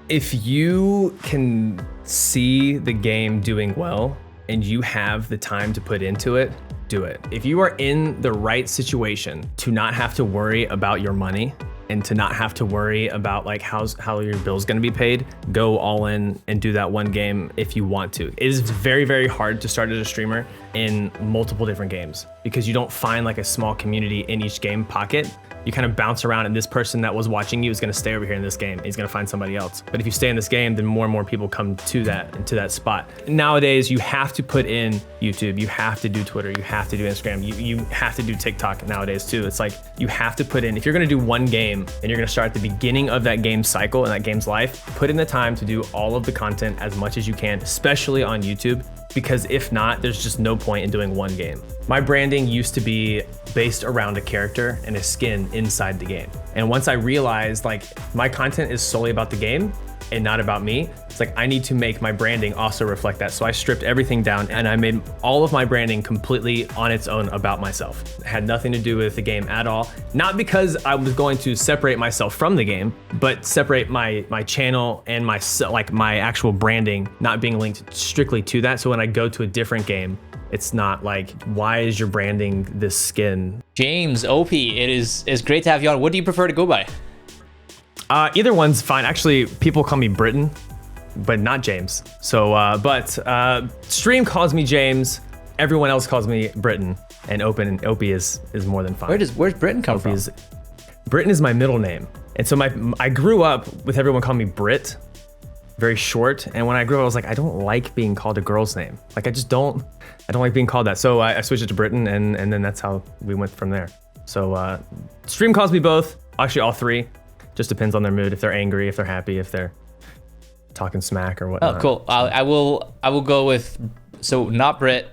If you can see the game doing well and you have the time to put into it, do it. If you are in the right situation to not have to worry about your money and to not have to worry about like how your bill's gonna be paid, go all in and do that one game if you want to. It is very, very hard to start as a streamer in multiple different games because you don't find like a small community in each game pocket. You kind of bounce around and this person that was watching you is gonna stay over here in this game. He's gonna find somebody else. But if you stay in this game, then more and more people come to that spot. Nowadays, you have to put in YouTube, you have to do Twitter, you have to do Instagram, you have to do TikTok nowadays too. It's like, you have to put in, if you're gonna do one game and you're gonna start at the beginning of that game's cycle and that game's life, put in the time to do all of the content as much as you can, especially on YouTube, because if not, there's just no point in doing one game. My branding used to be based around a character and a skin inside the game. And once I realized like my content is solely about the game and not about me, it's like I need to make my branding also reflect that. So I stripped everything down and I made all of my branding completely on its own about myself. It had nothing to do with the game at all. Not because I was going to separate myself from the game, but separate my channel and my actual branding not being linked strictly to that. So when I go to a different game, it's not like, why is your branding this skin? James, OhPee, it's great to have you on. What do you prefer to go by? Either one's fine. Actually, people call me Britton, but not James. So, Stream calls me James. Everyone else calls me Britton, and OhPee is more than fine. Where's Britton come from? Britton is my middle name, and so I grew up with everyone calling me Brit, very short. And when I grew up, I was like, I don't like being called a girl's name. Like I don't like being called that. So I switched it to Britton, and then that's how we went from there. So Stream calls me both, actually all three. Just depends on their mood, if they're angry, if they're happy, if they're talking smack or whatnot. Oh, cool. I will go with, so not Brit,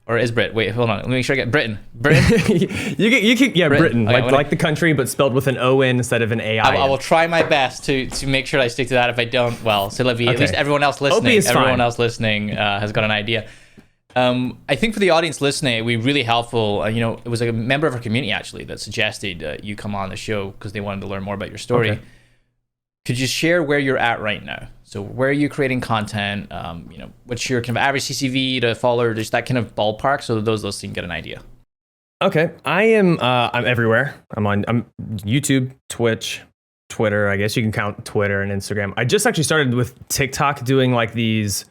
or is Brit? Wait, hold on. Let me make sure I get Britton. Britton? you can yeah, Britton, okay, like the country, but spelled with an O-N instead of an A-I. I will try my best to make sure I stick to that. If I don't, well, so okay. At least everyone else listening, has got an idea. I think for the audience listening, it would be really helpful. It was a member of our community actually that suggested you come on the show because they wanted to learn more about your story. Okay. Could you share where you're at right now? So where are you creating content? What's your kind of average CCV to follower, just that kind of ballpark, so those listening get an idea. Okay, I'm everywhere. I'm YouTube, Twitch, Twitter. I guess you can count Twitter and Instagram. I just actually started with TikTok doing like these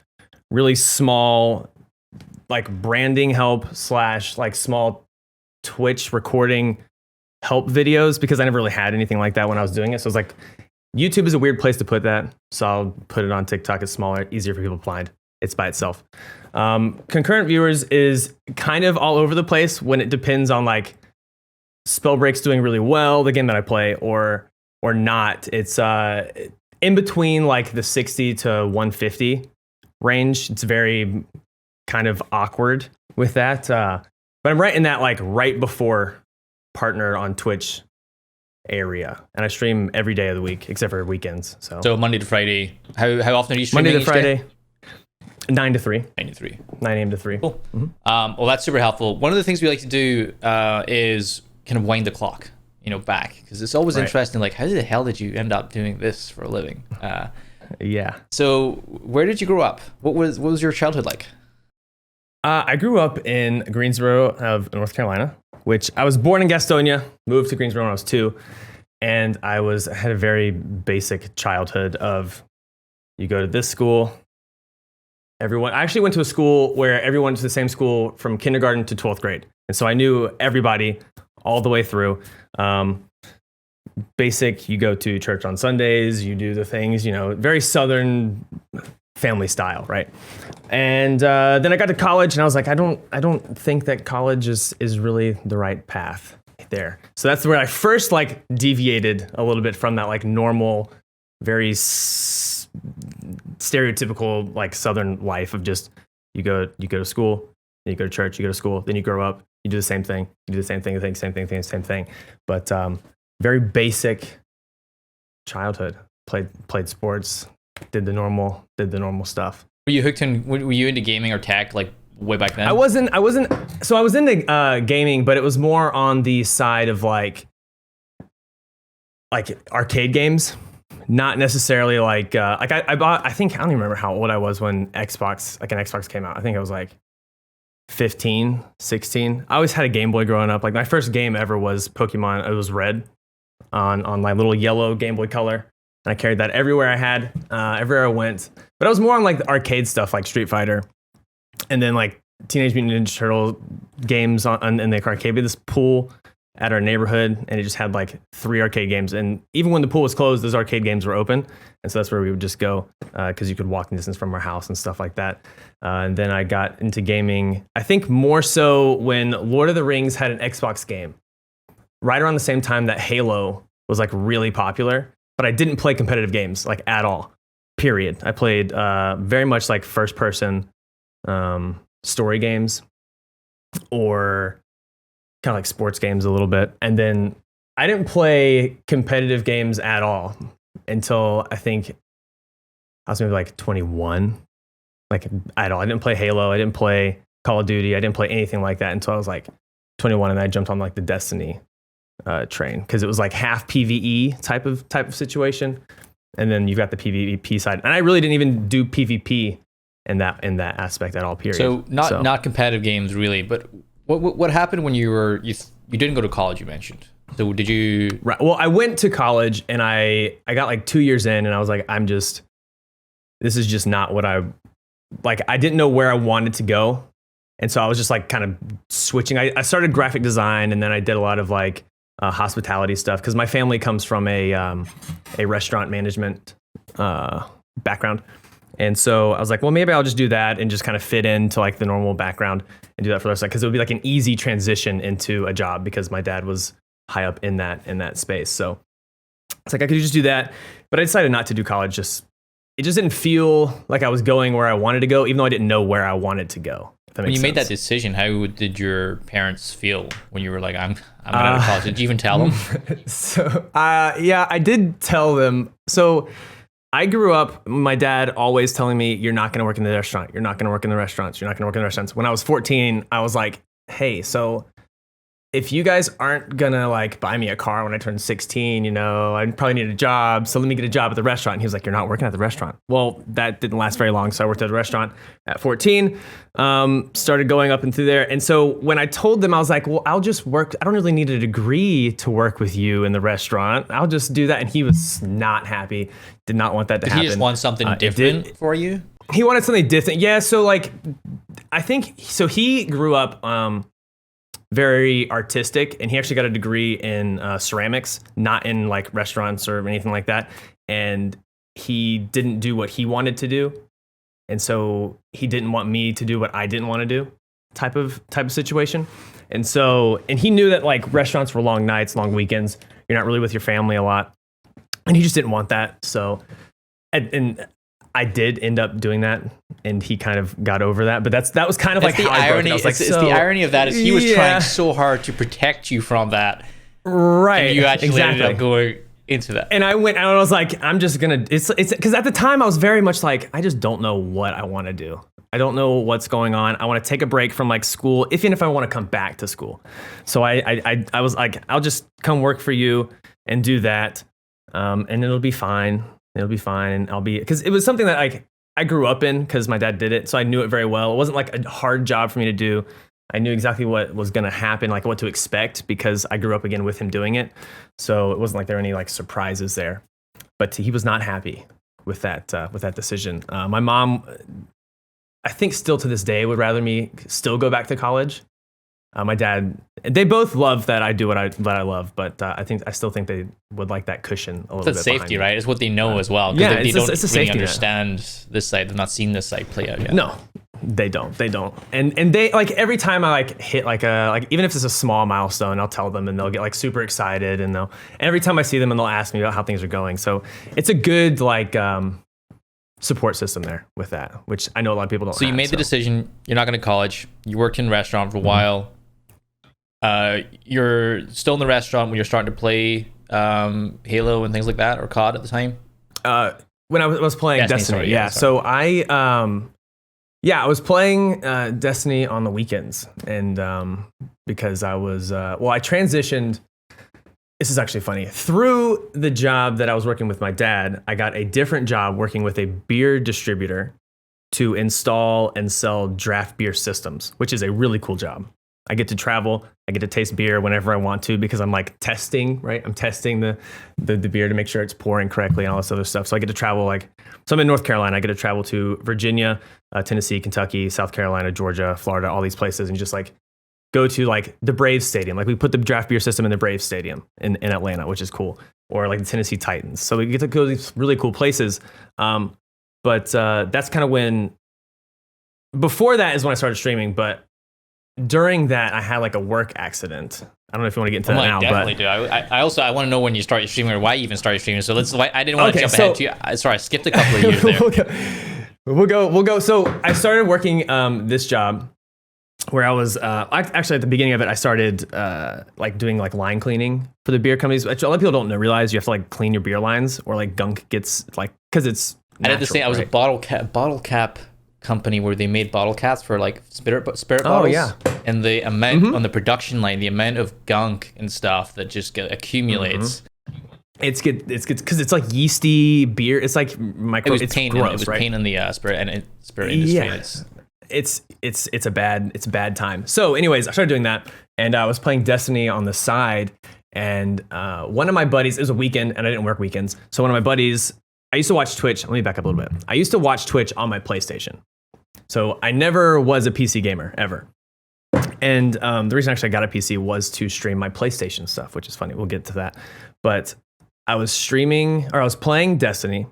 really small, like branding help / like small Twitch recording help videos because I never really had anything like that when I was doing it. So it's like, YouTube is a weird place to put that. So I'll put it on TikTok. It's smaller, easier for people to find. It's by itself. Concurrent viewers is kind of all over the place when it depends on like Spellbreak's doing really well, the game that I play, or not. It's in between like the 60 to 150 range. It's very kind of awkward with that. But I'm right in that like right before partner on Twitch area, and I stream every day of the week except for weekends. So Monday to Friday. How often are you streaming? Monday to Friday, 9 to 3. 9 to 3. 9 a.m. to 3. Cool. Mm-hmm. Well, that's super helpful. One of the things we like to do is kind of wind the clock, back, because it's always interesting. Like, how the hell did you end up doing this for a living? Yeah. So, where did you grow up? What was your childhood like? I grew up in Greensboro of North Carolina, which I was born in Gastonia, moved to Greensboro when I was 2, and I had a very basic childhood of, you go to this school, I actually went to a school where everyone went to the same school from kindergarten to 12th grade. And so I knew everybody all the way through. Basic, you go to church on Sundays, you do the things, very Southern family style, right? And then I got to college and I was like, I don't think that college is really the right path there. So that's where I first like deviated a little bit from that like normal, very stereotypical like Southern life of just you go to school, then you go to church, you go to school, then you grow up, you do the same thing, same thing. But very basic childhood. Played sports, did the normal stuff. Were you hooked in? Were you into gaming or tech like way back then? I wasn't. So I was into gaming, but it was more on the side of like arcade games, not necessarily like I bought, I think, I don't even remember how old I was when an Xbox came out. I think I was like 15, 16. I always had a Game Boy growing up. Like my first game ever was Pokemon. It was Red on my little yellow Game Boy Color. And I carried that everywhere everywhere I went. But I was more on like the arcade stuff like Street Fighter. And then like Teenage Mutant Ninja Turtle games in the arcade. We had this pool at our neighborhood, and it just had like 3 arcade games. And even when the pool was closed, those arcade games were open. And so that's where we would just go because you could walk distance from our house and stuff like that. And then I got into gaming, I think more so when Lord of the Rings had an Xbox game, right around the same time that Halo was like really popular. But I didn't play competitive games like at all, period. I played very much like first person story games or kind of like sports games a little bit. And then I didn't play competitive games at all until I think I was maybe like 21. Like at all. I didn't play Halo. I didn't play Call of Duty. I didn't play anything like that until I was like 21, and I jumped on like the Destiny train because it was like half PvE type of situation. And then you've got the PvP side. And I really didn't even do PvP in that aspect at all, period. So not competitive games really, but what happened when you didn't go to college, you mentioned. So did you? Right. Well, I went to college and I got like 2 years in, and I was like, this is just not what I didn't know where I wanted to go. And so I was just like kind of switching. I started graphic design, and then I did a lot of like hospitality stuff because my family comes from a restaurant management background. And so I was like, well, maybe I'll just do that and just kind of fit into like the normal background and do that for the rest of it, because it would be like an easy transition into a job because my dad was high up in that space. So it's like I could just do that, but I decided not to do college. It just didn't feel like I was going where I wanted to go, even though I didn't know where I wanted to go. When you made that decision, how did your parents feel when you were like, I'm going to college? Did you even tell them? So yeah, I did tell them. So I grew up, my dad always telling me, you're not going to work in the restaurant. You're not going to work in the restaurants. You're not going to work in the restaurants. When I was 14, I was like, hey, so if you guys aren't going to like buy me a car when I turn 16, I probably need a job. So let me get a job at the restaurant. And he was like, you're not working at the restaurant. Well, that didn't last very long. So I worked at a restaurant at 14, started going up and through there. And so when I told them, I was like, well, I'll just work. I don't really need a degree to work with you in the restaurant. I'll just do that. And he was not happy. Did not want that to happen. He just wants something different for you? He wanted something different. Yeah. So like, I think, so he grew up, very artistic, and he actually got a degree in ceramics, not in like restaurants or anything like that. And he didn't do what he wanted to do, and so he didn't want me to do what I didn't want to do, type of situation. And he knew that like restaurants were long nights, long weekends. You're not really with your family a lot, and he just didn't want that. So, and I did end up doing that, and he kind of got over that. But that was kind of that's like the how irony. I was like, it's the irony of that is he was trying so hard to protect you from that, right? And you actually ended up going into that. And I went and I was like, I'm just gonna. It's because at the time I was very much like, I just don't know what I want to do. I don't know what's going on. I want to take a break from like school, even if I want to come back to school. So I was like, I'll just come work for you and do that, and it'll be fine. It'll be fine, and I'll be, because it was something that I grew up in because my dad did it, so I knew it very well. It wasn't like a hard job for me to do. I knew exactly what was going to happen, like what to expect, because I grew up again with him doing it. So it wasn't like there were any like surprises there. But he was not happy with that decision. My mom, I think still to this day, would rather me still go back to college. My dad, they both love that I do what I love, but I still think they would like that cushion a little bit. It's safety, right? It's what they know as well. Yeah, they don't it's a really safety understand this side. They've not seen this side play out yet. No, they don't. And they like every time I like hit like even if it's a small milestone, I'll tell them, and they'll get like super excited, and every time I see them, and they'll ask me about how things are going. So it's a good like support system there with that, which I know a lot of people don't. So you made the decision. You're not going to college. You worked in a restaurant for a while. You're still in the restaurant when you're starting to play Halo and things like that, or COD at the time? When I was playing Destiny, yeah. So I was playing Destiny on the weekends, and because I was I transitioned This is actually funny. Through the job that I was working with my dad, I got a different job working with a beer distributor to install and sell draft beer systems, which is a really cool job. I get to travel. I get to taste beer whenever I want to because I'm like testing, right? I'm testing the beer to make sure it's pouring correctly and all this other stuff. So I get to travel so I'm in North Carolina. I get to travel to Virginia, Tennessee, Kentucky, South Carolina, Georgia, Florida, all these places, and just like go to like the Braves Stadium. Like we put the draft beer system in the Braves Stadium in Atlanta, which is cool. Or like the Tennessee Titans. So we get to go to these really cool places. But that's kind of when, before that is when I started streaming. But during that, I had like a work accident. I don't know if you want to get into that now. Definitely do. I also want to know when you started streaming or why you even started streaming. So I didn't want to jump ahead to you. Sorry, I skipped a couple of years there. We'll go. So I started working this job where I was actually at the beginning of it. I started like doing like line cleaning for the beer companies. Which a lot of people don't realize you have to like clean your beer lines or like gunk gets like because it's. I did the same. I was a bottle cap company where they made bottle caps for like spirit bottles. Oh yeah. And the amount on the production line, the amount of gunk and stuff that just accumulates. It's good because it's like yeasty beer. It's like micro. It was pain. Gross, it was right? pain in the spirit industry. Yeah. It's a bad time. So anyways, I started doing that and I was playing Destiny on the side and one of my buddies, it was a weekend and I didn't work weekends. So one of my buddies, I used to watch Twitch. Let me back up a little bit. I used to watch Twitch on my PlayStation. So I never was a PC gamer ever. And the reason actually I got a PC was to stream my PlayStation stuff, which is funny. We'll get to that. But I was playing Destiny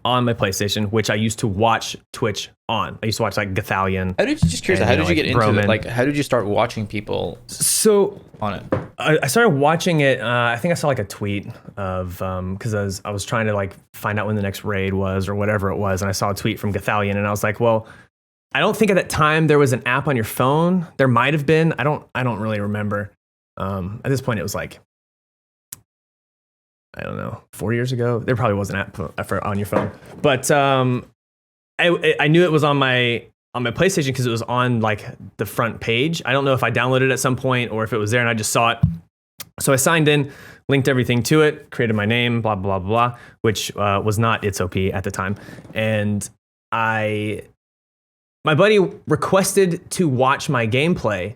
on my PlayStation, which I used to watch Twitch on. I used to watch like Gathalion. How did you get into it? Like, how did you start watching people on it? I started watching it. I think I saw like a tweet of because I was trying to like find out when the next raid was or whatever it was, and I saw a tweet from Gathalion, and I was like, well, I don't think at that time there was an app on your phone. There might have been. I don't really remember. At this point, it was like, I don't know, 4 years ago. There probably was an app on your phone, but I knew it was on my PlayStation because it was on like the front page. I don't know if I downloaded it at some point or if it was there and I just saw it. So I signed in, linked everything to it, created my name, blah blah blah, blah, which was not ItsOhPee at the time, and my buddy requested to watch my gameplay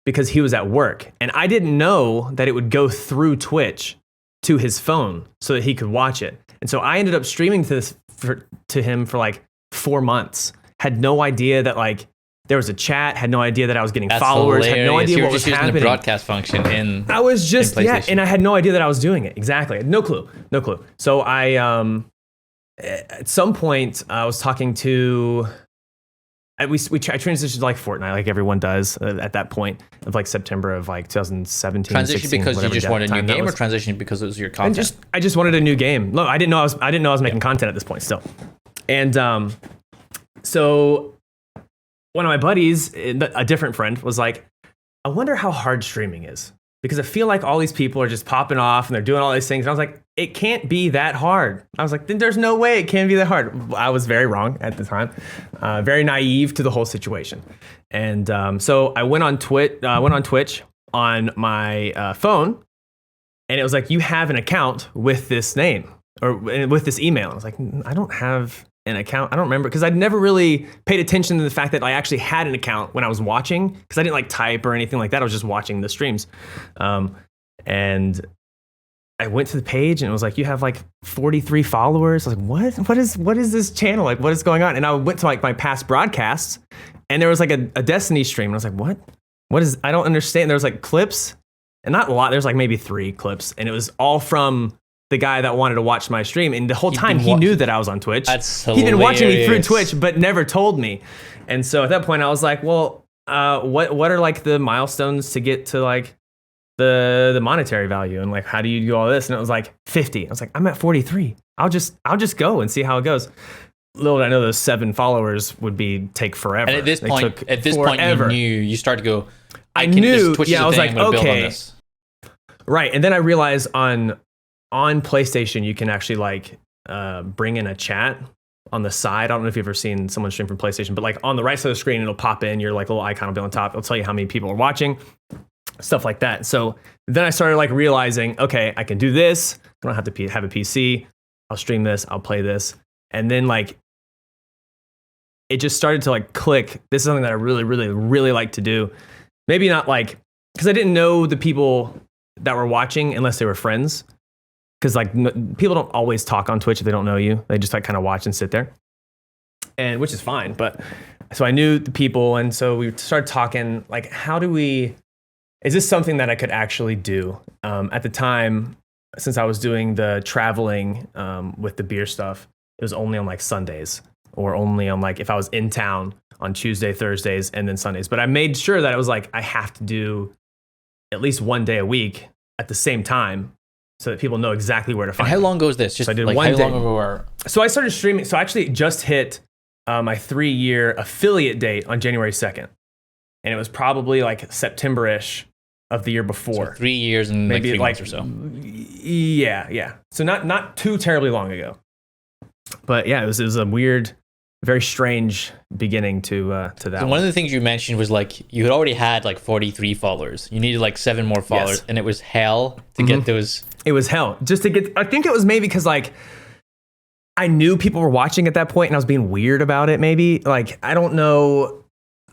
because he was at work, and I didn't know that it would go through Twitch to his phone so that he could watch it. And so I ended up streaming to him for like 4 months. Had no idea that like there was a chat, had no idea that I was getting followers, hilarious. Had no idea what was happening. Using the broadcast function in I was just and I had no idea that I was doing it. Exactly. I had no clue. So I at some point I was talking to I transitioned to like Fortnite, like everyone does at that point of like September of like 2017. Transition 16, because you just wanted a new game, or transition because it was your content? I just wanted a new game. No, I didn't know I was making content at this point still. And so one of my buddies, a different friend, was like, I wonder how hard streaming is. Because I feel like all these people are just popping off and they're doing all these things. And I was like, it can't be that hard. I was like, then there's no way it can be that hard. I was very wrong at the time, very naive to the whole situation. And so I went on Twitch on my phone, and it was like, you have an account with this name or with this email. And I was like, I don't have an account. I don't remember because I'd never really paid attention to the fact that I actually had an account when I was watching because I didn't like type or anything like that. I was just watching the streams. And I went to the page and it was like, you have like 43 followers. I was like, what is this channel? Like, what is going on? And I went to like my past broadcasts and there was like a Destiny stream. And I was like, what is, I don't understand. There was like clips and not a lot. There's like maybe 3 clips and it was all from the guy that wanted to watch my stream, and the whole time he knew that I was on Twitch. That's hilarious. He'd been watching me through Twitch, but never told me. And so at that point, I was like, "Well, what are like the milestones to get to like the monetary value, and like how do you do all this?" And it was like 50. I was like, "I'm at 43. I'll just go and see how it goes." Little did I know those 7 followers would take forever. And at this point, you started to go. I knew. Yeah, I was like, okay, right. And then I realized on PlayStation, you can actually like bring in a chat on the side. I don't know if you've ever seen someone stream from PlayStation, but like on the right side of the screen, it'll pop in your like little icon will be on top. It'll tell you how many people are watching. stuff like that. So then I started like realizing, okay, I can do this. I don't have to have a PC. I'll stream this. I'll play this. And then like, it just started to like click. This is something that I really, really, really like to do. Maybe not like, because I didn't know the people that were watching unless they were friends. Because like people don't always talk on Twitch if they don't know you. They just like kind of watch and sit there, and which is fine. But so I knew the people, and so we started talking like, is this something that I could actually do? At the time, since I was doing the traveling with the beer stuff, it was only on like Sundays, or only on like if I was in town on Tuesday, Thursdays, and then Sundays. But I made sure that it was like I have to do at least one day a week at the same time, so that people know exactly where to find. And how long ago was this? Just so I did like one how day. long ago? So I started streaming. So I actually just hit my 3-year affiliate date on January 2nd, and it was probably like September-ish of the year before. So 3 years and maybe like 3 months or so. Yeah. So not too terribly long ago. But yeah, it was a weird, very strange beginning to that. So one of the things you mentioned was like you had already had like 43 followers. You needed like 7 more followers, yes. And it was hell to get those. It was hell just to get. I think it was maybe because like I knew people were watching at that point, and I was being weird about it. Maybe like I don't know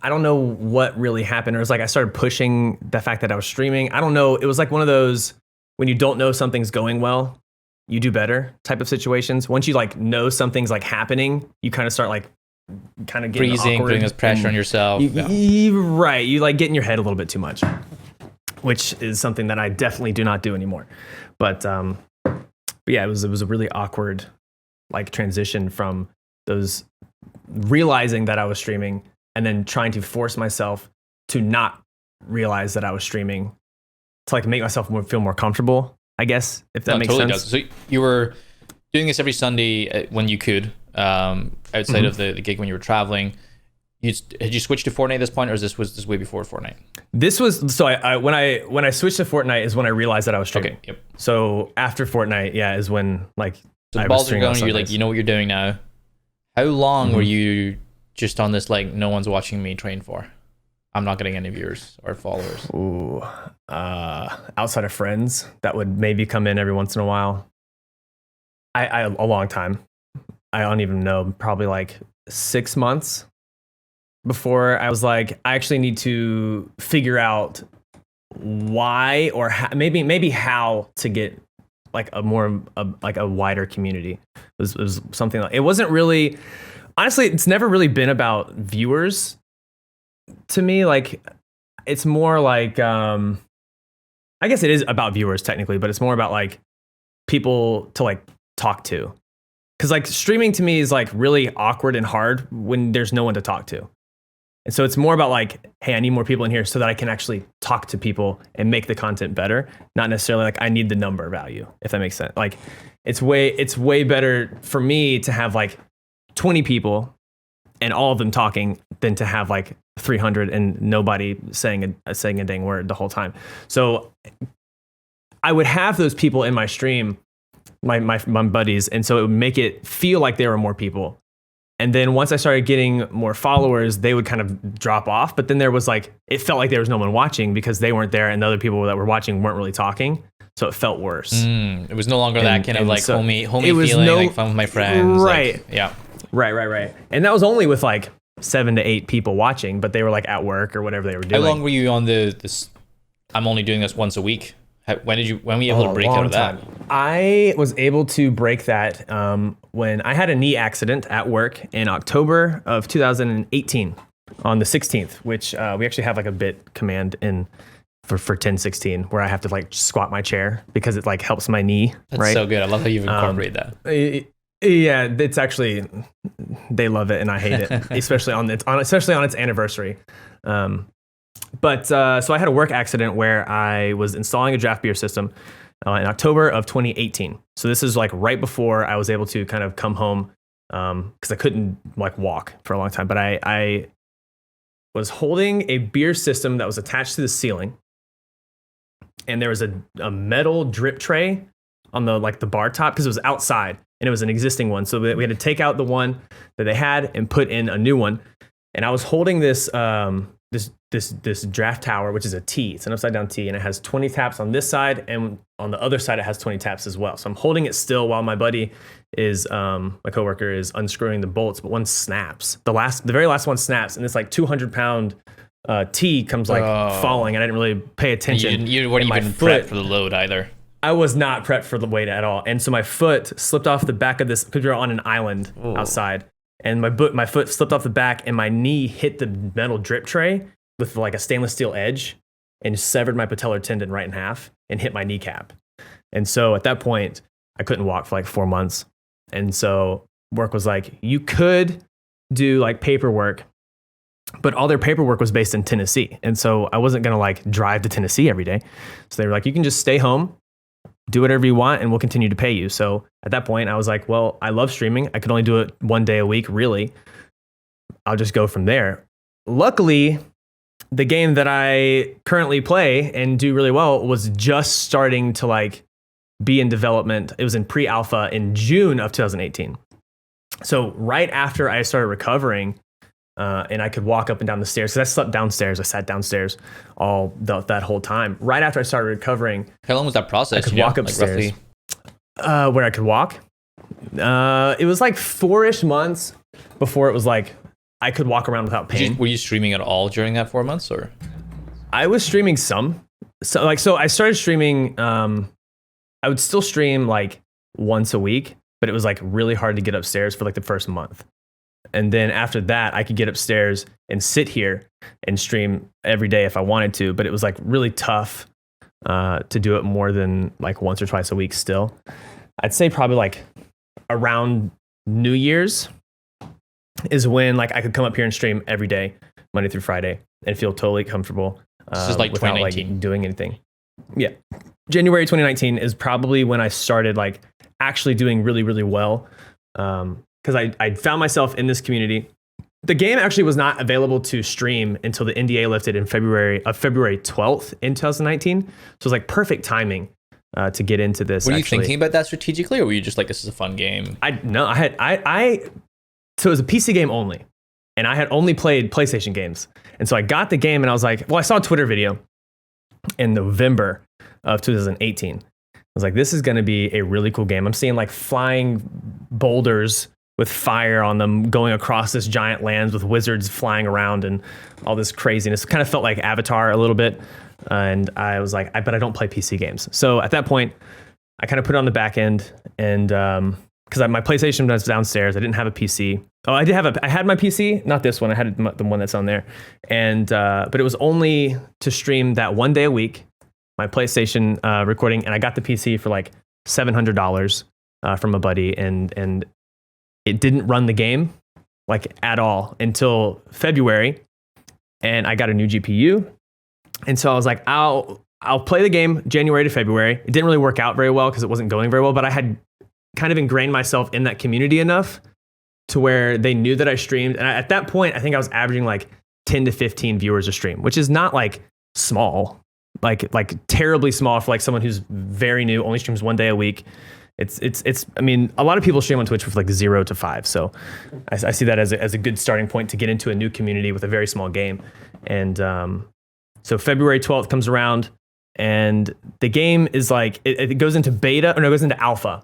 what really happened. Or it was like I started pushing the fact that I was streaming. I don't know. It was like one of those when you don't know something's going well, you do better type of situations. Once you like know something's like happening, you kind of start like kind of getting freezing, awkward, putting this pressure on yourself. Right. You like get in your head a little bit too much, which is something that I definitely do not do anymore. But yeah, it was a really awkward like transition from those realizing that I was streaming and then trying to force myself to not realize that I was streaming to like make myself feel more comfortable, I guess, if that makes totally sense. Does. So you were doing this every Sunday when you could, outside of the gig when you were traveling. Had you switched to Fortnite at this point, or was this way before Fortnite? This was so. When I switched to Fortnite is when I realized that I was streaming. Okay. Yep. So after Fortnite, yeah, is when like so the balls are going. You're like, you know what you're doing now. How long were you just on this like no one's watching me train for? I'm not getting any viewers or followers. Ooh, outside of friends that would maybe come in every once in a while. I a long time. I don't even know. Probably like 6 months before I was like, I actually need to figure out why or maybe how to get like a wider community. It was something like, it wasn't really, honestly, it's never really been about viewers to me. Like it's more like, I guess it is about viewers technically, but it's more about like people to like talk to. Cause like streaming to me is like really awkward and hard when there's no one to talk to. And so it's more about like, hey, I need more people in here so that I can actually talk to people and make the content better. Not necessarily like I need the number value, if that makes sense. Like it's way better for me to have like 20 people and all of them talking than to have like 300 and nobody saying a dang word the whole time. So I would have those people in my stream, my buddies, and so it would make it feel like there were more people. And then once I started getting more followers, they would kind of drop off. But then there was like, it felt like there was no one watching because they weren't there and the other people that were watching weren't really talking. So it felt worse. It was no longer that kind of like so homie feeling, like fun with my friends. Right. Like, yeah. Right. And that was only with like 7 to 8 people watching, but they were like at work or whatever they were doing. How long were you on this? I'm only doing this once a week. When were you able to break out of that? I was able to break that when I had a knee accident at work in October of 2018 on the 16th, which we actually have like a bit command in for 1016 where I have to like squat my chair because it like helps my knee. That's right? So good. I love how you've incorporated that. Yeah, it's actually, they love it and I hate it, especially on its anniversary. But so I had a work accident where I was installing a draft beer system in October of 2018. So this is like right before I was able to kind of come home because I couldn't like walk for a long time. But I was holding a beer system that was attached to the ceiling, and there was a metal drip tray on the bar top because it was outside and it was an existing one. So we had to take out the one that they had and put in a new one. And I was holding this this draft tower, which is a T. It's an upside down T, and it has 20 taps on this side, and on the other side it has 20 taps as well. So I'm holding it still while my buddy is my coworker is unscrewing the bolts, but one snaps. The very last one snaps, and this like 200-pound T comes like falling, and I didn't really pay attention. You weren't even prepped for the load either. I was not prepped for the weight at all, and so my foot slipped off the back of this because we were on an island outside, and my foot slipped off the back, and my knee hit the metal drip tray with like a stainless steel edge, and severed my patellar tendon right in half and hit my kneecap. And so at that point, I couldn't walk for like 4 months, and so work was like, you could do like paperwork, but all their paperwork was based in Tennessee, and so I wasn't gonna like drive to Tennessee every day. So they were like, you can just stay home, do whatever you want, and we'll continue to pay you. So at that point, I was like, well, I love streaming. I could only do it 1 day a week, really. I'll just go from there. Luckily, the game that I currently play and do really well was just starting to like be in development. It was in pre-alpha in June of 2018. So right after I started recovering, and I could walk up and down the stairs, because I slept downstairs. I sat downstairs that whole time. Right after I started recovering. How long was that process? I could walk upstairs. Like where I could walk? It was like 4-ish months before it was like I could walk around without pain. Were you streaming at all during that 4 months, or? I was streaming some. So I started streaming. I would still stream like once a week, but it was like really hard to get upstairs for like the first month. And then after that, I could get upstairs and sit here and stream every day if I wanted to. But it was like really tough to do it more than like once or twice a week still. I'd say probably like around New Year's is when like I could come up here and stream every day, Monday through Friday, and feel totally comfortable this is like without 2019. like doing anything. Yeah. January 2019 is probably when I started like actually doing really, really well. Because I found myself in this community. The game actually was not available to stream until the NDA lifted in February 12th in 2019. So it was like perfect timing to get into this. Were you thinking about that strategically, or were you just like, this is a fun game? So it was a PC game only, and I had only played PlayStation games. And so I got the game, and I was like, well, I saw a Twitter video in November of 2018. I was like, this is going to be a really cool game. I'm seeing like flying boulders with fire on them going across this giant lands with wizards flying around and all this craziness. It kind of felt like Avatar a little bit. And I was like, but I don't play PC games. So at that point, I kind of put it on the back end, and because my PlayStation was downstairs, I didn't have a PC. Oh, I had my PC, not this one. I had the one that's on there. And but it was only to stream that 1 day a week, my PlayStation recording, and I got the PC for like $700 from a buddy, and it didn't run the game like at all until February, and I got a new GPU. And so I was like, I'll play the game January to February. It didn't really work out very well because it wasn't going very well, but I had kind of ingrained myself in that community enough to where they knew that I streamed. And at that point, I think I was averaging like 10 to 15 viewers a stream, which is not like small, like terribly small for like someone who's very new, only streams 1 day a week. I mean, a lot of people stream on Twitch with like 0 to 5. So I see that as a good starting point to get into a new community with a very small game. And so February 12th comes around, and the game is like, it goes into beta, or no, it goes into alpha.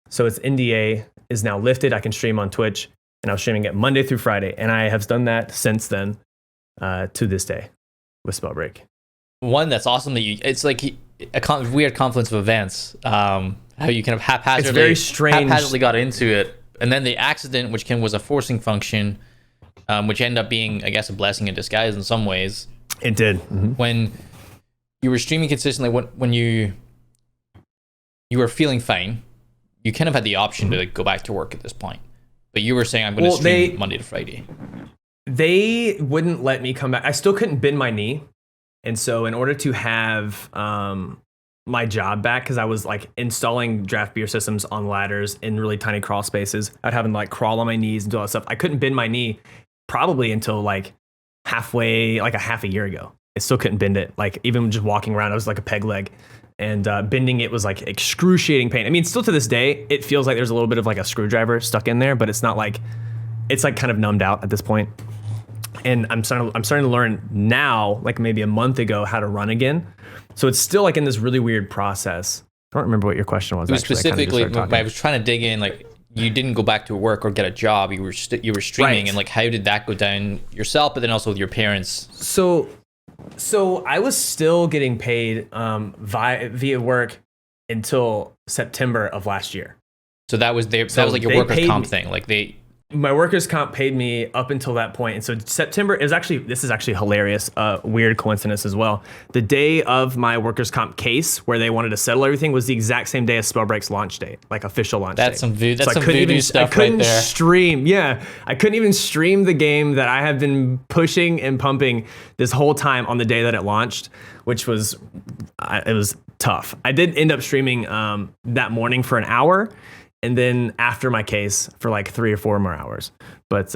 So its NDA is now lifted. I can stream on Twitch, and I was streaming it Monday through Friday. And I have done that since then to this day with Spellbreak. One, that's awesome that it's like a weird confluence of events. How you kind of haphazardly, it's very strange. Haphazardly got into it, and then the accident, which was a forcing function, which ended up being, I guess, a blessing in disguise in some ways. It did. Mm-hmm. When you were streaming consistently, when you were feeling fine, you kind of had the option to like, go back to work at this point. But you were saying, I'm going to stream Monday to Friday. They wouldn't let me come back. I still couldn't bend my knee. And so in order to have my job back, because I was like installing draft beer systems on ladders in really tiny crawl spaces, I'd have them like crawl on my knees and do all that stuff. I couldn't bend my knee probably until like halfway, like a half a year ago. I still couldn't bend it. Like even just walking around, I was like a peg leg, and bending it was like excruciating pain. I mean, still to this day, it feels like there's a little bit of like a screwdriver stuck in there, but it's not like, it's like kind of numbed out at this point. And I'm starting to learn now, like maybe a month ago, how to run again. So it's still like in this really weird process. I don't remember what your question was. Actually, specifically, I was trying to dig in, like, you didn't go back to work or get a job. You were streaming, right. And like, how did that go down yourself, but then also with your parents? So I was still getting paid via work until September of last year. So that was that was like your workers' comp thing. Like my workers' comp paid me up until that point. And so September is actually, this is actually hilarious, weird coincidence as well. The day of my workers' comp case where they wanted to settle everything was the exact same day as Spellbreak's launch date, like official launch date. That's some voodoo stuff. I couldn't right there. stream. Yeah. I couldn't even stream the game that I have been pushing and pumping this whole time on the day that it launched, which was, it was tough. I did end up streaming that morning for an hour. And then after my case for like 3 or 4 more hours. But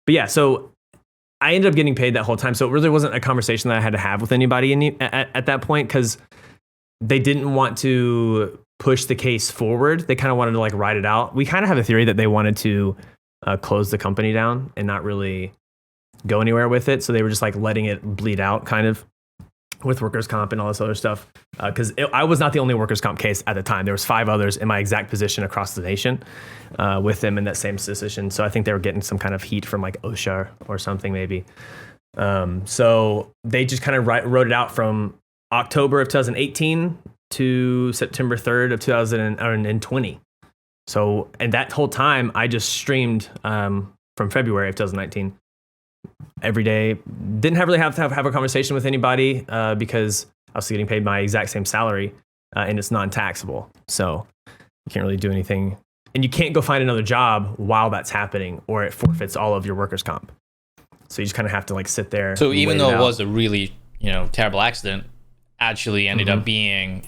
yeah, so I ended up getting paid that whole time. So it really wasn't a conversation that I had to have with anybody at that point, because they didn't want to push the case forward. They kind of wanted to like ride it out. We kind of have a theory that they wanted to close the company down and not really go anywhere with it. So they were just like letting it bleed out kind of with workers' comp and all this other stuff. Because I was not the only workers' comp case at the time. There was 5 others in my exact position across the nation with them in that same position. So I think they were getting some kind of heat from like OSHA or something maybe. So they just kind of wrote it out from October of 2018 to September 3rd of 2020. So, and that whole time I just streamed from February of 2019. Every day, didn't really have to have a conversation with anybody because I was getting paid my exact same salary and it's non-taxable. So you can't really do anything, and you can't go find another job while that's happening, or it forfeits all of your workers' comp. So you just kind of have to like sit there. So even though it was a really terrible accident, actually ended up being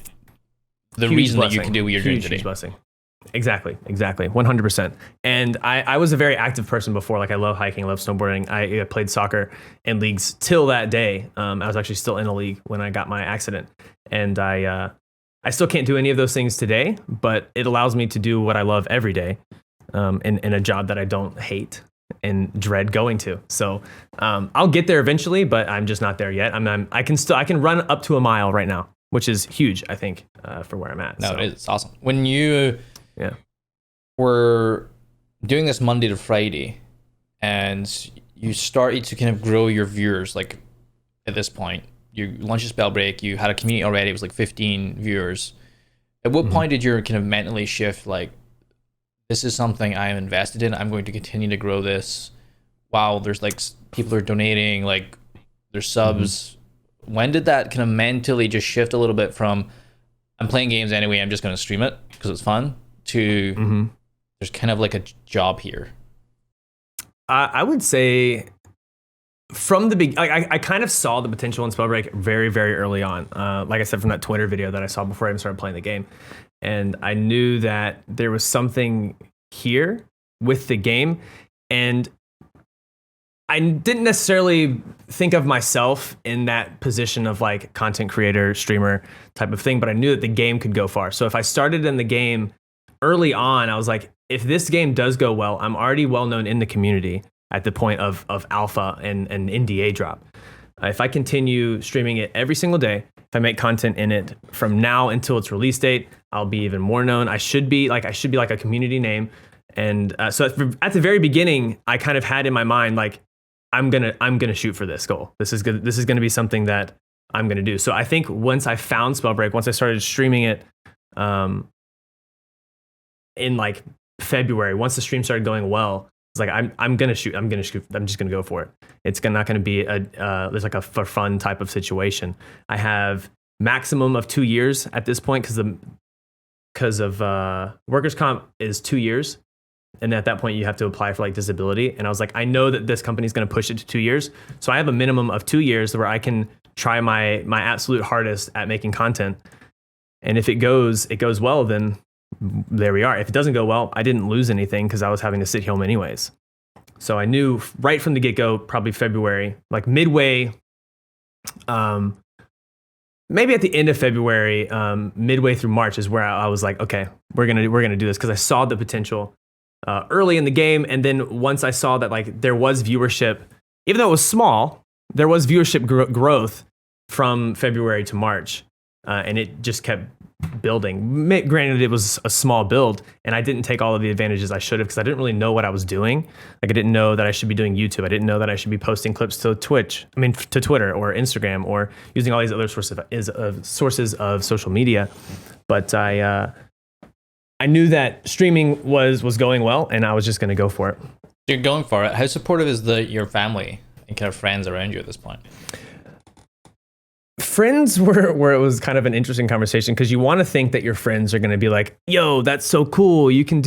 the reason that you can do what you're doing today. Huge blessing. Exactly. 100%. And I was a very active person before. Like I love hiking, I love snowboarding. I played soccer in leagues till that day. I was actually still in a league when I got my accident. And I still can't do any of those things today, but it allows me to do what I love every day in a job that I don't hate and dread going to. So I'll get there eventually, but I'm just not there yet. I can run up to a mile right now, which is huge, I think, for where I'm at. No, it's awesome. When you we're doing this Monday to Friday, and you started to kind of grow your viewers. Like at this point, you launched a Spellbreak, you had a community already, it was like 15 viewers. At what point did you kind of mentally shift, like, this is something I am invested in, I'm going to continue to grow this? Wow, there's like people are donating, like there's subs. When did that kind of mentally just shift a little bit from, I'm playing games anyway, I'm just going to stream it because it's fun, to there's kind of like a job here? I would say from the beginning, I kind of saw the potential in Spellbreak very, very early on. Like I said, from that Twitter video that I saw before I even started playing the game. And I knew that there was something here with the game. And I didn't necessarily think of myself in that position of like content creator, streamer type of thing, but I knew that the game could go far. So if I started in the game early on, I was like, if this game does go well, I'm already well known in the community at the point of alpha and an NDA drop. If I continue streaming it every single day, if I make content in it from now until its release date, I'll be even more known. I should be like a community name. And so at the very beginning, I kind of had in my mind, like, I'm gonna shoot for this goal. This is gonna be something that I'm gonna do. So I think once I found Spellbreak, once I started streaming it, in like February, once the stream started going well, it's like I'm gonna shoot. I'm just gonna go for it. It's not gonna be there's like a for fun type of situation. I have maximum of 2 years at this point because of workers' comp is 2 years. And at that point, you have to apply for like disability. And I was like, I know that this company is going to push it to 2 years. So I have a minimum of 2 years where I can try my absolute hardest at making content. And if it goes well, then there we are. If it doesn't go well, I didn't lose anything because I was having to sit home anyways. So I knew right from the get-go, probably February, like midway, maybe at the end of February, midway through March is where I was like, okay, we're gonna do this, because I saw the potential early in the game. And then once I saw that like there was viewership even though it was small, there was viewership growth from February to March, and it just kept building. Granted, it was a small build, and I didn't take all of the advantages I should have because I didn't really know what I was doing. Like I didn't know that I should be doing YouTube. I didn't know that I should be posting clips to to Twitter or Instagram, or using all these other sources of social media. But I knew that streaming was going well, and I was just going to go for it. You're going for it. How supportive is your family and kind of friends around you at this point? Friends where it was kind of an interesting conversation, because you want to think that your friends are going to be like, yo, that's so cool. You can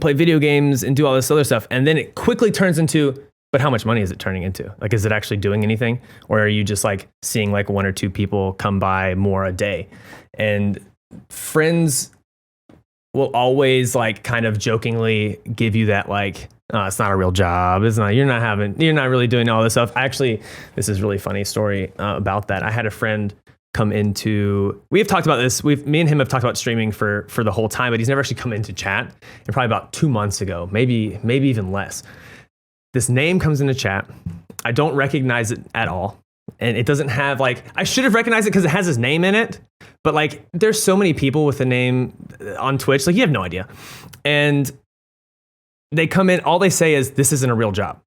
play video games and do all this other stuff. And then it quickly turns into, but how much money is it turning into? Like, is it actually doing anything? Or are you just like seeing like one or two people come by more a day? And friends will always like kind of jokingly give you that like, oh, it's not a real job. You're not really doing all this stuff. Actually, this is a really funny story about that. I had a friend come into, we have talked about this. Me and him have talked about streaming for the whole time, but he's never actually come into chat. And probably about 2 months ago, maybe even less. This name comes into chat. I don't recognize it at all. And it doesn't have like, I should have recognized it because it has his name in it. But like, there's so many people with the name on Twitch, like you have no idea. And they come in, all they say is, this isn't a real job.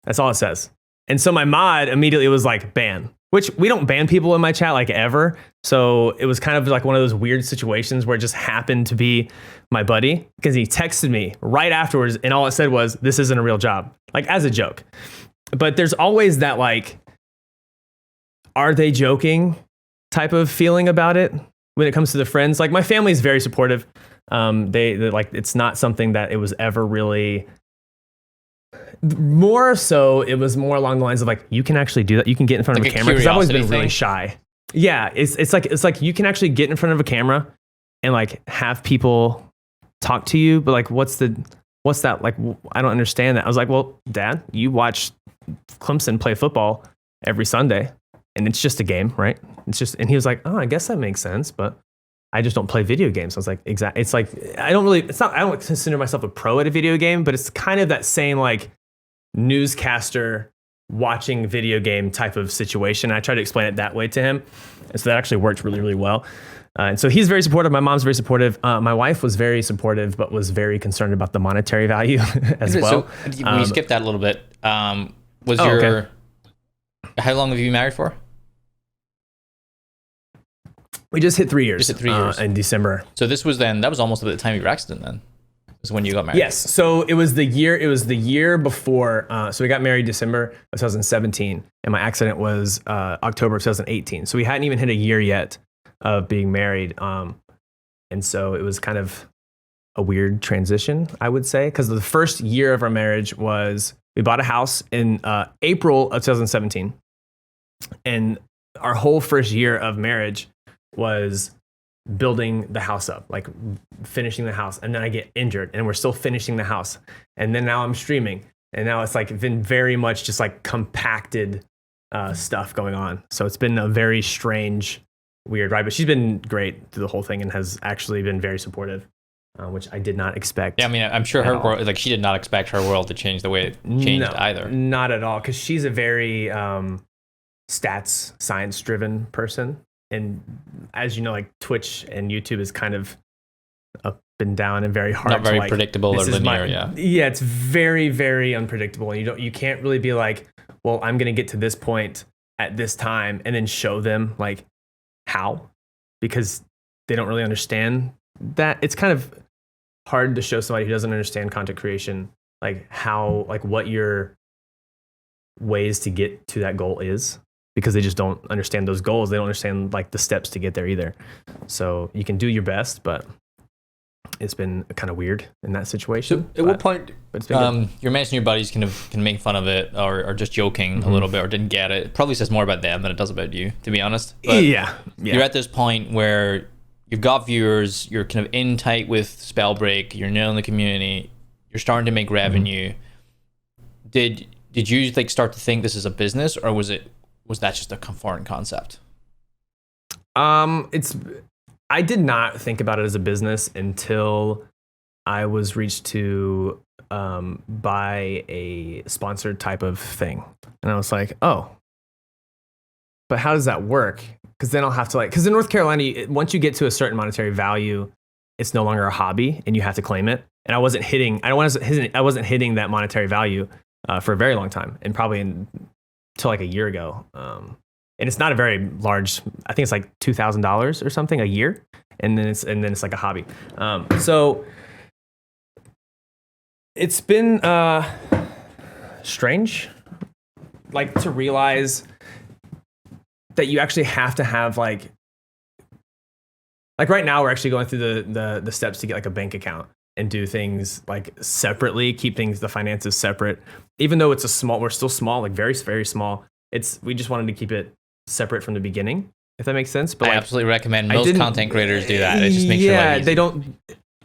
That's all it says. And so my mod immediately was like, ban, which we don't ban people in my chat like ever. So it was kind of like one of those weird situations where it just happened to be my buddy, because he texted me right afterwards and all it said was, this isn't a real job, like as a joke. But there's always that like, are they joking type of feeling about it when it comes to the friends. Like my family is very supportive. They like, it's not something that it was ever really, more so it was more along the lines of like, you can actually do that. You can get in front of a camera, because I've always been really shy. Yeah. It's like you can actually get in front of a camera and like have people talk to you. But like, what's that? Like, I don't understand that. I was like, well, Dad, you watch Clemson play football every Sunday and it's just a game, right? And he was like, oh, I guess that makes sense. But I just don't play video games. I was like, exactly. It's like, I don't consider myself a pro at a video game, but it's kind of that same like newscaster watching video game type of situation. I tried to explain it that way to him. And so that actually worked really, really well. And so he's very supportive. My mom's very supportive. My wife was very supportive, but was very concerned about the monetary value as well. So we skipped that a little bit. Okay. How long have you been married for? We just hit 3 years. In December. So that was almost at the time of your accident then. Is when you got married. Yes. So it was the year before. So we got married December of 2017, and my accident was October of 2018. So we hadn't even hit a year yet of being married. And so it was kind of a weird transition, I would say, because the first year of our marriage was, we bought a house in April of 2017, and our whole first year of marriage was building the house up, like finishing the house. And then I get injured and we're still finishing the house. And then now I'm streaming. And now it's like been very much just like compacted stuff going on. So it's been a very strange, weird ride, but she's been great through the whole thing and has actually been very supportive, which I did not expect. Yeah, I mean, I'm sure her world, like she did not expect her world to change the way it changed either. Not at all. Cause she's a very stats, science driven person. And as you know, like Twitch and YouTube is kind of up and down and very hard. Not very to, like, predictable or linear, Yeah, it's very, very unpredictable. And you can't really be like, well, I'm going to get to this point at this time and then show them like how, because they don't really understand that. It's kind of hard to show somebody who doesn't understand content creation, like how, like what your ways to get to that goal is. Because they just don't understand those goals. They don't understand like the steps to get there either. So you can do your best, but it's been kind of weird in that situation. So at what point, your mates and your buddies can make fun of it or just joking a little bit or didn't get it. It probably says more about them than it does about you, to be honest. But yeah. You're at this point where you've got3viewers, you're kind of in tight with Spellbreak, you're nailing the community, you're starting to make revenue. Did you like start to think this is a business, or was that just a foreign concept? I did not think about it as a business until I was reached to buy a sponsored type of thing. And I was like, oh, but how does that work? Because then I'll have to because in North Carolina, once you get to a certain monetary value, it's no longer a hobby and you have to claim it. And I wasn't hitting that monetary value for a very long time, and probably until like a year ago. And it's not a very large. I think it's like $2,000 or something a year, and then it's like a hobby. So it's been strange, like, to realize that you actually have to have like right now we're actually going through the steps to get like a bank account and do things like separately, keep the finances separate. Even though we're still small, like very, very small. We just wanted to keep it separate from the beginning, if that makes sense. But I absolutely recommend most content creators do that. It just makes your life easy. They don't.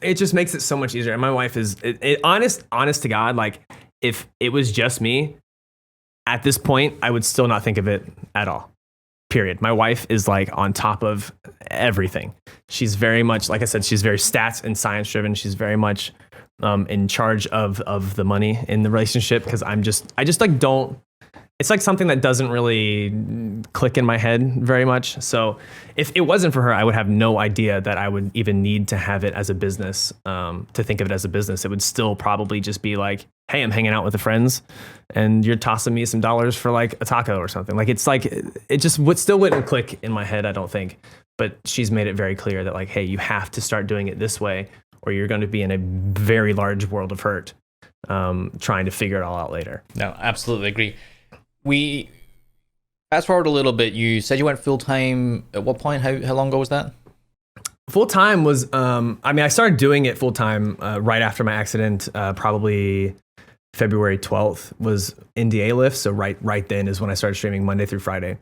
It just makes it so much easier. And my wife is honest to God. Like, if it was just me, at this point, I would still not think of it at all. Period. My wife is like on top of everything. She's very much, like I said, she's very stats and science driven. She's very much in charge of the money in the relationship, because I just like don't. It's like something that doesn't really click in my head very much. So if it wasn't for her, I would have no idea that I would even need to have it as a business, to think of it as a business. It would still probably just be like, hey, I'm hanging out with the friends and you're tossing me some dollars for like a taco or something. Like, it's like, it just still wouldn't click in my head, I don't think. But she's made it very clear that like, hey, you have to start doing it this way, or you're going to be in a very large world of hurt, trying to figure it all out later. No, absolutely agree. We fast forward a little bit. You said you went full time. At what point? How long ago was that? Full time was. I started doing it full time right after my accident. Probably February 12th was NDA lift. So right then is when I started streaming Monday through Friday.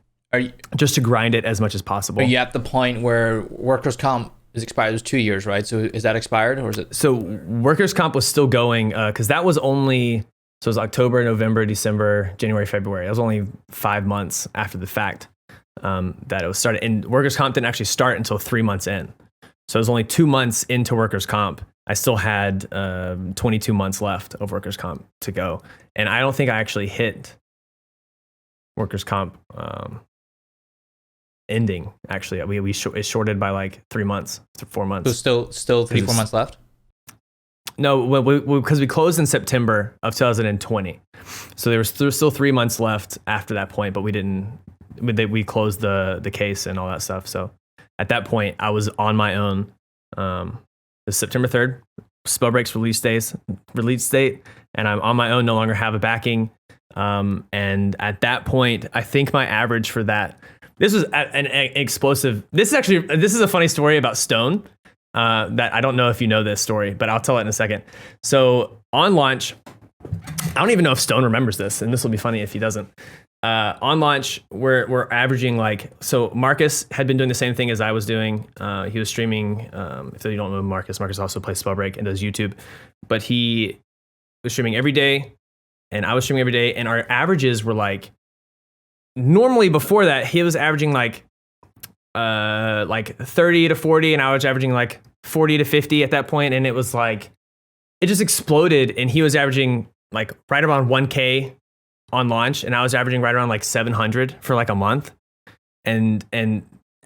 Just to grind it as much as possible. Are you at the point where workers' comp is expired? It was 2 years, right? So is that expired, or is it? So workers' comp was still going, because that was only. So it was October, November, December, January, February. That was only 5 months after the fact that it was started. And workers' comp didn't actually start until 3 months in. So it was only 2 months into workers' comp. I still had 22 months left of workers' comp to go. And I don't think I actually hit workers' comp ending, actually. It shorted by like 3 months, 4 months. So still 3-4 months left? No, because we closed in September of 2020, so there was still 3 months left after that point. But we closed the case and all that stuff. So at that point, I was on my own. The September 3rd, Spellbreak's release date, and I'm on my own. No longer have a backing. And at that point, I think my average for that. This was an explosive. This is a funny story about Stone. That I don't know if you know this story, but I'll tell it in a second. So on launch, I don't even know if Stone remembers this, and this will be funny if he doesn't. On launch, we're averaging so Marcus had been doing the same thing as I was doing. He was streaming. If you don't know Marcus also plays Spellbreak and does YouTube, but he was streaming every day, and I was streaming every day, and our averages were like, normally before that, he was averaging like 30 to 40, and I was averaging like 40 to 50 at that point. And it was like, it just exploded. And he was averaging like right around 1K on launch, and I was averaging right around like 700 for like a month. And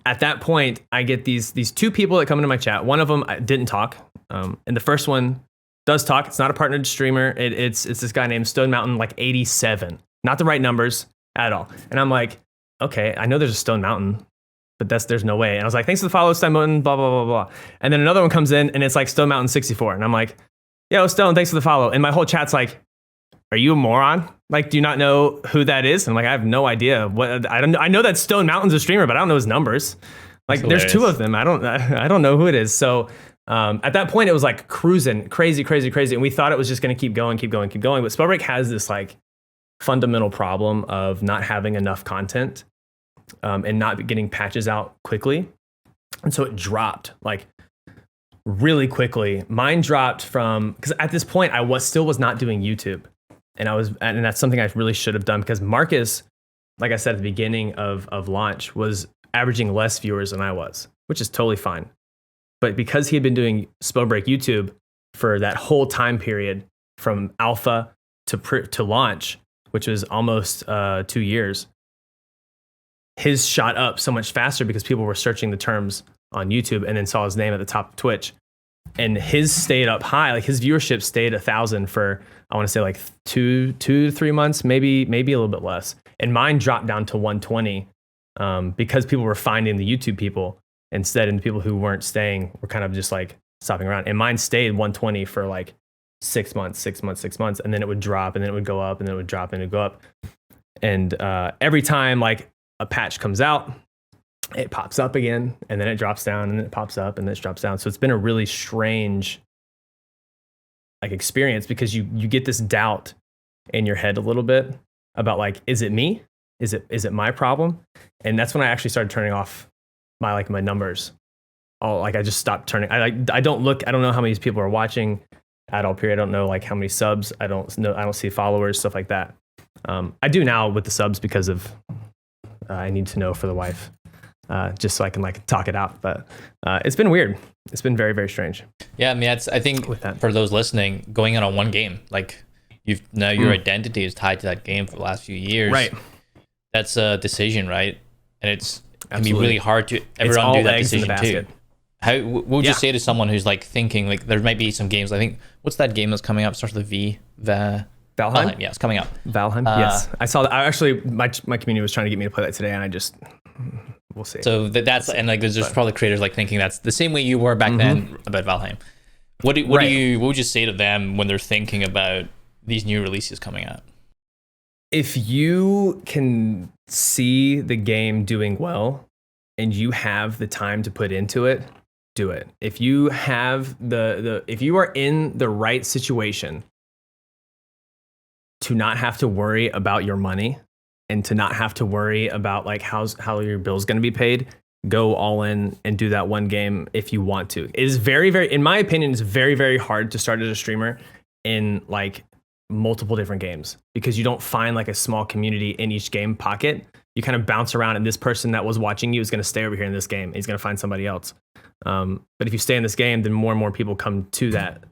at that point, I get these two people that come into my chat. One of them didn't talk, and the first one does talk. It's not a partnered streamer. It's this guy named Stone Mountain, like 87, not the right numbers at all. And I'm like, okay, I know there's a Stone Mountain, but there's no way. And I was like, thanks for the follow, Stone Mountain, blah, blah, blah, blah. And then another one comes in, and it's like Stone Mountain 64. And I'm like, yo, Stone, thanks for the follow. And my whole chat's like, are you a moron? Like, do you not know who that is? And I'm like, I have no idea. I know that Stone Mountain's a streamer, but I don't know his numbers. Like, there's two of them. I don't know who it is. So at that point, it was like cruising, crazy. And we thought it was just going to keep going. But Spellbreak has this like fundamental problem of not having enough content. And not getting patches out quickly. And so it dropped like really quickly. Mine dropped because at this point I was not doing YouTube. And that's something I really should have done, because Marcus, like I said at the beginning of launch, was averaging less viewers than I was, which is totally fine. But because he had been doing Spellbreak YouTube, for that whole time period from alpha to launch, which was almost 2 years. His shot up so much faster because people were searching the terms on YouTube and then saw his name at the top of Twitch. And his stayed up high. Like his viewership stayed 1,000 for, I want to say like two to 3 months, maybe a little bit less. And mine dropped down to 120 because people were finding the YouTube people instead, and the people who weren't staying were kind of just like stopping around. And mine stayed 120 for like 6 months, and then it would drop, and then it would go up, and then it would drop, and it would go up. And every time like a patch comes out, it pops up again, and then it drops down, and then it pops up, and then it drops down. So it's been a really strange like experience because you get this doubt in your head a little bit about like, is it me? Is it my problem? And that's when I actually started turning off my numbers. I just stopped turning. I don't know how many people are watching at OhPee. I don't know like how many subs. I don't see followers, stuff like that. I do now with the subs because of I need to know for the wife, just so I can like talk it out. But it's been weird. It's been very, very strange. Yeah, I mean, I think for those listening, going in on one game, like your identity is tied to that game for the last few years. Right. That's a decision, right? And it can be really hard to ever undo that decision too. What would you say to someone who's like thinking like there might be some games? I think what's that game that's coming up? Starts with a V. Valheim. Yeah, it's coming up. Valheim. Yes, I saw that. My community was trying to get me to play that today, and I just we'll see. So that's and like there's probably creators like thinking that's the same way you were back then about Valheim. What would you say to them when they're thinking about these new releases coming out? If you can see the game doing well and you have the time to put into it, do it. If you have if you are in the right situation to not have to worry about your money and to not have to worry about like how your bill's going to be paid, go all in and do that one game if you want to. It is very, very, in my opinion, it's very, very hard to start as a streamer in like multiple different games because you don't find like a small community in each game pocket. You kind of bounce around, and this person that was watching you is going to stay over here in this game. He's going to find somebody else. But if you stay in this game, then more and more people come to that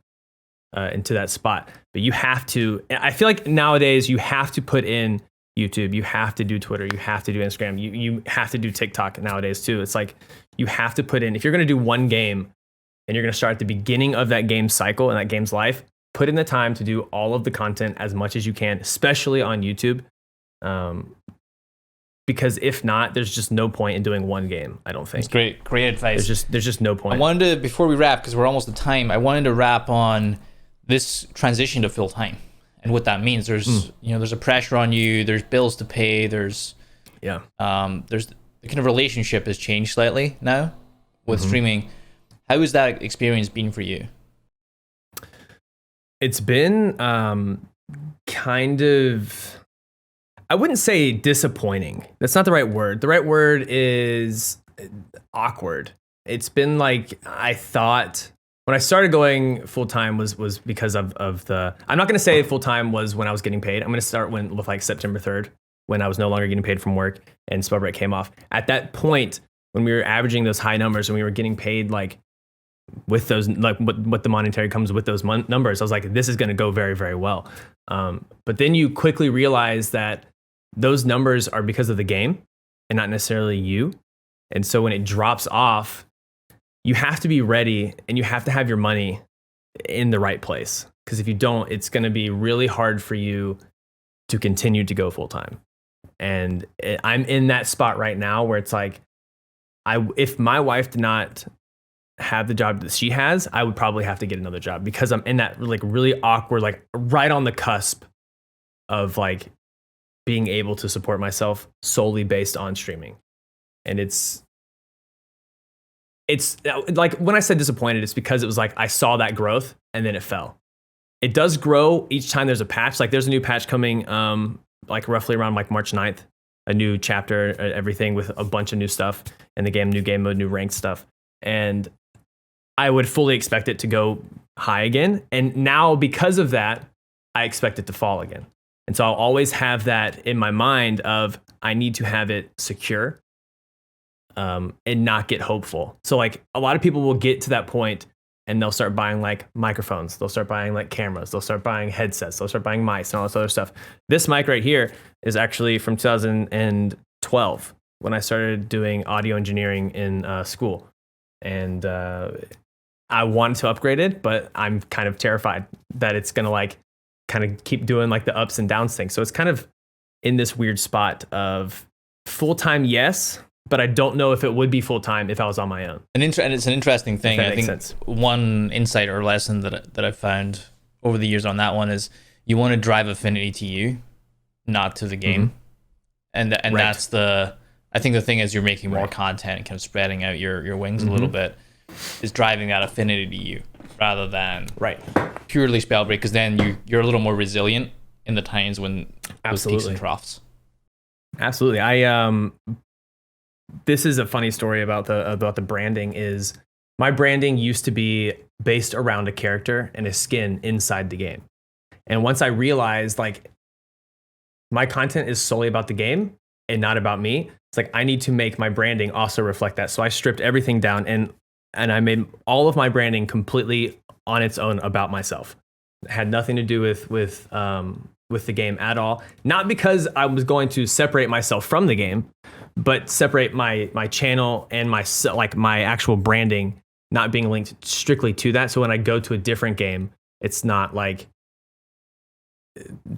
into that spot. But you have to. I feel like nowadays you have to put in YouTube. You have to do Twitter. You have to do Instagram. You have to do TikTok nowadays too. It's like you have to put in. If you're going to do one game, and you're going to start at the beginning of that game's cycle and that game's life, put in the time to do all of the content as much as you can, especially on YouTube. Because if not, there's just no point in doing one game, I don't think. That's great advice. There's just no point. I wanted to, before we wrap, because we're almost at time, I wanted to wrap on this transition to full time and what that means. There's there's a pressure on you, there's bills to pay, there's the kind of relationship has changed slightly now with streaming. How has that experience been for you? It's been kind of, I wouldn't say disappointing. That's not the right word. The right word is awkward. It's been like, I thought when I started going full time was because of the, I'm not going to say full time was when I was getting paid. I'm going to start with like September 3rd when I was no longer getting paid from work and Spellbreak came off. At that point, when we were averaging those high numbers and we were getting paid like with those, like what the monetary comes with those numbers, I was like, this is going to go very, very well. But then you quickly realize that those numbers are because of the game and not necessarily you. And so when it drops off, you have to be ready and you have to have your money in the right place. Because if you don't, it's going to be really hard for you to continue to go full time. And I'm in that spot right now where it's like, if my wife did not have the job that she has, I would probably have to get another job because I'm in that like really awkward, like right on the cusp of like being able to support myself solely based on streaming. And it's like when I said disappointed, it's because it was like I saw that growth and then it fell. It does grow each time there's a patch. Like there's a new patch coming like roughly around like March 9th, a new chapter, everything with a bunch of new stuff in the game, new game mode, new ranked stuff. And I would fully expect it to go high again. And now because of that, I expect it to fall again. And so I'll always have that in my mind of I need to have it secure and not get hopeful. So like a lot of people will get to that point and they'll start buying like microphones, they'll start buying like cameras, they'll start buying headsets, they'll start buying mics and all this other stuff. This mic right here is actually from 2012 when I started doing audio engineering in school. And I wanted to upgrade it, but I'm kind of terrified that it's going to like kind of keep doing like the ups and downs thing. So it's kind of in this weird spot of full-time, yes, but I don't know if it would be full-time if I was on my own. And it's an interesting thing. I think sense. One insight or lesson that I've found over the years on that one is you want to drive affinity to you, not to the game. And right. That's I think the thing is you're making more content and kind of spreading out your wings a little bit is driving that affinity to you rather than purely Spellbreak, because then you're a little more resilient in the times when those peaks and troughs. Absolutely. This is a funny story about the branding. Is my branding used to be based around a character and a skin inside the game. And once I realized like my content is solely about the game and not about me, it's like I need to make my branding also reflect that. So I stripped everything down and I made all of my branding completely on its own about myself. It had nothing to do with the game at all. Not because I was going to separate myself from the game, but separate my channel and my actual branding not being linked strictly to that. So when I go to a different game, it's not like,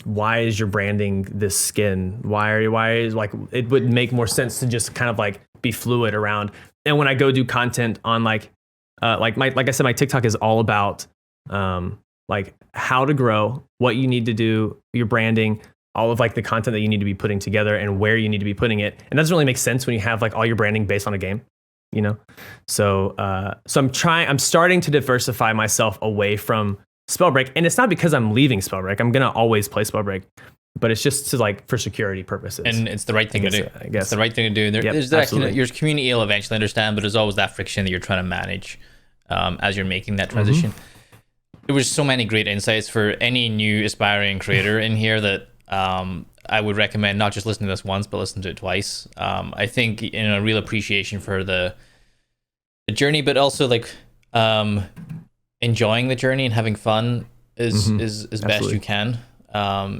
why is your branding this skin? Why is like, it would make more sense to just kind of like be fluid around. And when I go do content on like I said, my TikTok is all about like how to grow, what you need to do, your branding, all of like the content that you need to be putting together and where you need to be putting it. And that doesn't really make sense when you have like all your branding based on a game, you know? So I'm starting to diversify myself away from Spellbreak. And it's not because I'm leaving Spellbreak. I'm going to always play Spellbreak, but it's just to like for security purposes. And it's the right thing to do. I guess it's the right thing to do. There's that, your community will eventually understand, but there's always that friction that you're trying to manage as you're making that transition. There was so many great insights for any new aspiring creator in here that I would recommend not just listening to this once, but listen to it twice. I think in a real appreciation for the journey, but also like enjoying the journey and having fun is best you can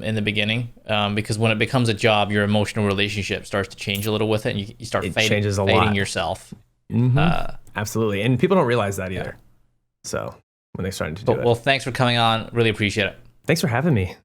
in the beginning, because when it becomes a job, your emotional relationship starts to change a little with it, and you start fighting yourself. Absolutely, and people don't realize that either. So when they're starting to do it. Well, thanks for coming on. Really appreciate it. Thanks for having me.